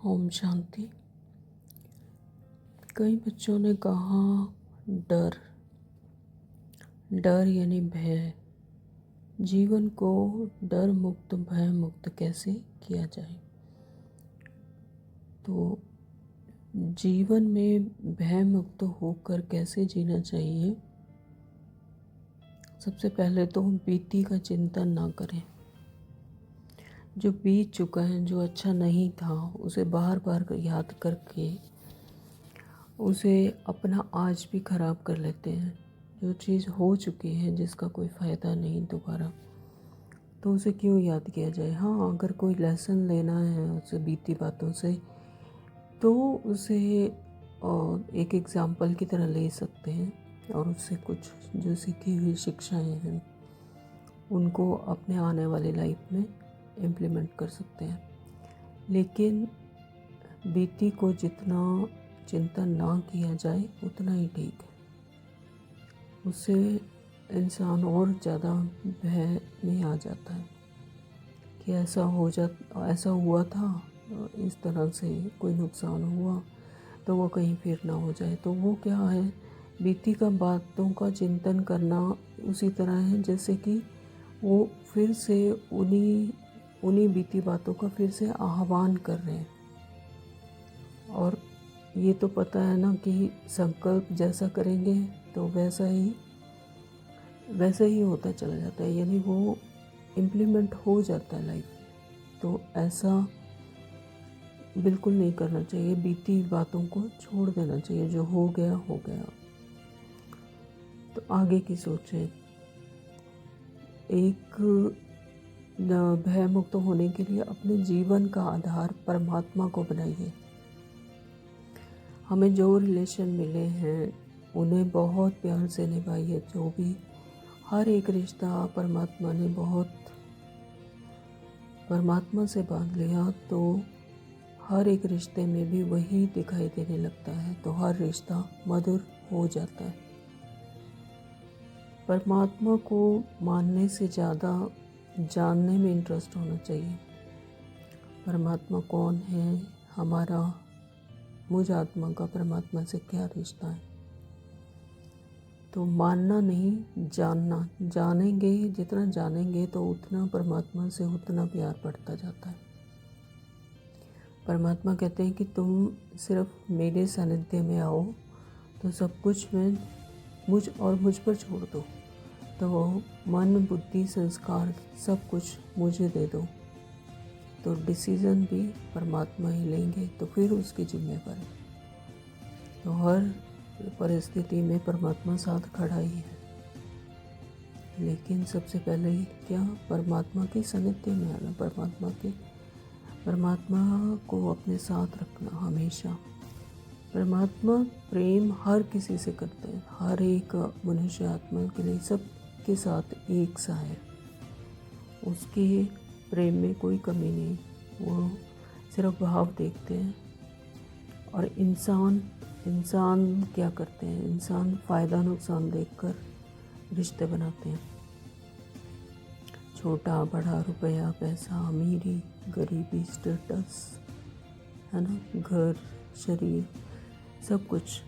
ओम शांति। कई बच्चों ने कहा डर डर यानी भय। जीवन को डर मुक्त भय मुक्त कैसे किया जाए। तो जीवन में भय मुक्त होकर कैसे जीना चाहिए। सबसे पहले तो बीती का चिंतन ना करें। जो बीत चुका है, जो अच्छा नहीं था, उसे बार बार याद करके उसे अपना आज भी ख़राब कर लेते हैं। जो चीज़ हो चुकी है, जिसका कोई फ़ायदा नहीं दोबारा, तो उसे क्यों याद किया जाए। हाँ, अगर कोई लेसन लेना है उसे बीती बातों से, तो उसे एक एग्ज़ाम्पल की तरह ले सकते हैं और उससे कुछ जो सीखी हुई शिक्षाएं हैं उनको अपने आने वाली लाइफ में इम्प्लीमेंट कर सकते हैं। लेकिन बीती को जितना चिंतन ना किया जाए उतना ही ठीक है। उससे इंसान और ज़्यादा भय में आ जाता है कि ऐसा हुआ था, इस तरह से कोई नुकसान हुआ तो वो कहीं फिर ना हो जाए। तो वो क्या है, बीती का बातों का चिंतन करना उसी तरह है जैसे कि वो फिर से उन्हीं बीती बातों का फिर से आह्वान कर रहे हैं। और ये तो पता है ना कि संकल्प जैसा करेंगे तो वैसा ही होता चला जाता है, यानी वो इम्प्लीमेंट हो जाता है लाइफ में। तो ऐसा बिल्कुल नहीं करना चाहिए। बीती बातों को छोड़ देना चाहिए। जो हो गया हो गया। तो आगे की सोचें। एक भय मुक्त होने के लिए अपने जीवन का आधार परमात्मा को बनाइए। हमें जो रिलेशन मिले हैं उन्हें बहुत प्यार से निभाइए। जो भी हर एक रिश्ता परमात्मा ने परमात्मा से बांध लिया, तो हर एक रिश्ते में भी वही दिखाई देने लगता है, तो हर रिश्ता मधुर हो जाता है। परमात्मा को मानने से ज़्यादा जानने में इंटरेस्ट होना चाहिए। परमात्मा कौन है, हमारा मुझ आत्मा का परमात्मा से क्या रिश्ता है। तो मानना नहीं, जानना। जानेंगे, जितना जानेंगे तो उतना परमात्मा से उतना प्यार बढ़ता जाता है। परमात्मा कहते हैं कि तुम सिर्फ मेरे सानिध्य में आओ तो सब कुछ मुझ पर छोड़ दो। तो वो मन बुद्धि संस्कार सब कुछ मुझे दे दो, तो डिसीज़न भी परमात्मा ही लेंगे, तो फिर उसकी जिम्मेवारी। तो हर परिस्थिति में परमात्मा साथ खड़ा ही है। लेकिन सबसे पहले क्या, परमात्मा के सानिध्य में आना, परमात्मा को अपने साथ रखना हमेशा। परमात्मा प्रेम हर किसी से करते हैं, हर एक मनुष्य आत्मा के लिए सबके साथ एक सा है। उसके प्रेम में कोई कमी नहीं, वो सिर्फ भाव देखते हैं। और इंसान क्या करते हैं, इंसान फ़ायदा नुकसान देखकर रिश्ते बनाते हैं। छोटा बड़ा, रुपया पैसा, अमीरी गरीबी, स्टेटस, है ना, घर शरीर सब कुछ।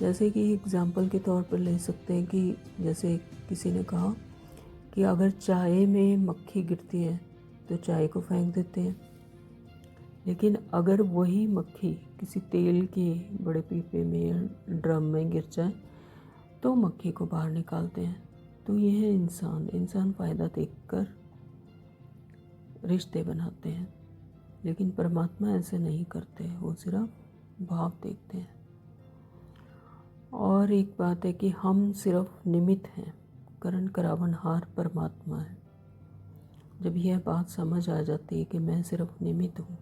जैसे कि एग्जाम्पल के तौर पर ले सकते हैं कि जैसे किसी ने कहा कि अगर चाय में मक्खी गिरती है तो चाय को फेंक देते हैं, लेकिन अगर वही मक्खी किसी तेल के बड़े पीपे में या ड्रम में गिर जाए तो मक्खी को बाहर निकालते हैं। तो ये है इंसान फ़ायदा देखकर रिश्ते बनाते हैं। लेकिन परमात्मा ऐसे नहीं करते, वो सिर्फ भाव देखते हैं। और एक बात है कि हम सिर्फ निमित्त हैं, करण करावनहार परमात्मा है। जब यह बात समझ आ जाती है कि मैं सिर्फ निमित्त हूँ,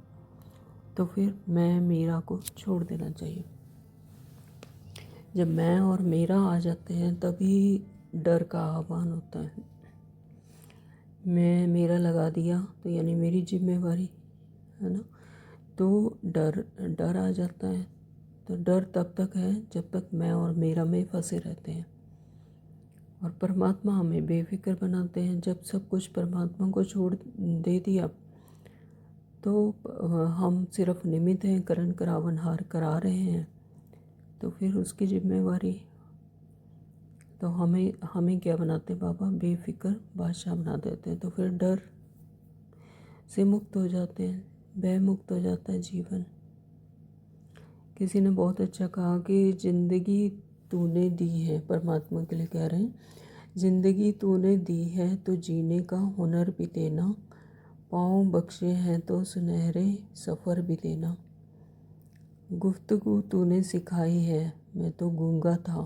तो फिर मैं मेरा को छोड़ देना चाहिए। जब मैं और मेरा आ जाते हैं तभी डर का आह्वान होता है। मैं मेरा लगा दिया तो यानी मेरी जिम्मेवारी है ना, तो डर आ जाता है। तो डर तब तक है जब तक मैं और मेरा में फंसे रहते हैं। और परमात्मा हमें बेफिक्र बनाते हैं। जब सब कुछ परमात्मा को छोड़ दे दिया तो हम सिर्फ निमित्त हैं, करण करावनहार करा रहे हैं, तो फिर उसकी जिम्मेवारी तो हमें क्या बनाते हैं बाबा, बेफिक्र बादशाह बना देते हैं। तो फिर डर से मुक्त हो जाते हैं, भय मुक्त हो जाता है जीवन। किसी ने बहुत अच्छा कहा कि ज़िंदगी तूने दी है, परमात्मा के लिए कह रहे हैं, ज़िंदगी तूने दी है तो जीने का हुनर भी देना, पाँव बख्शे हैं तो सुनहरे सफ़र भी देना। गुफ्तगू तूने सिखाई है, मैं तो गूंगा था,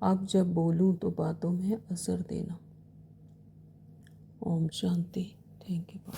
अब जब बोलूं तो बातों में असर देना। ओम शांति। Thank you.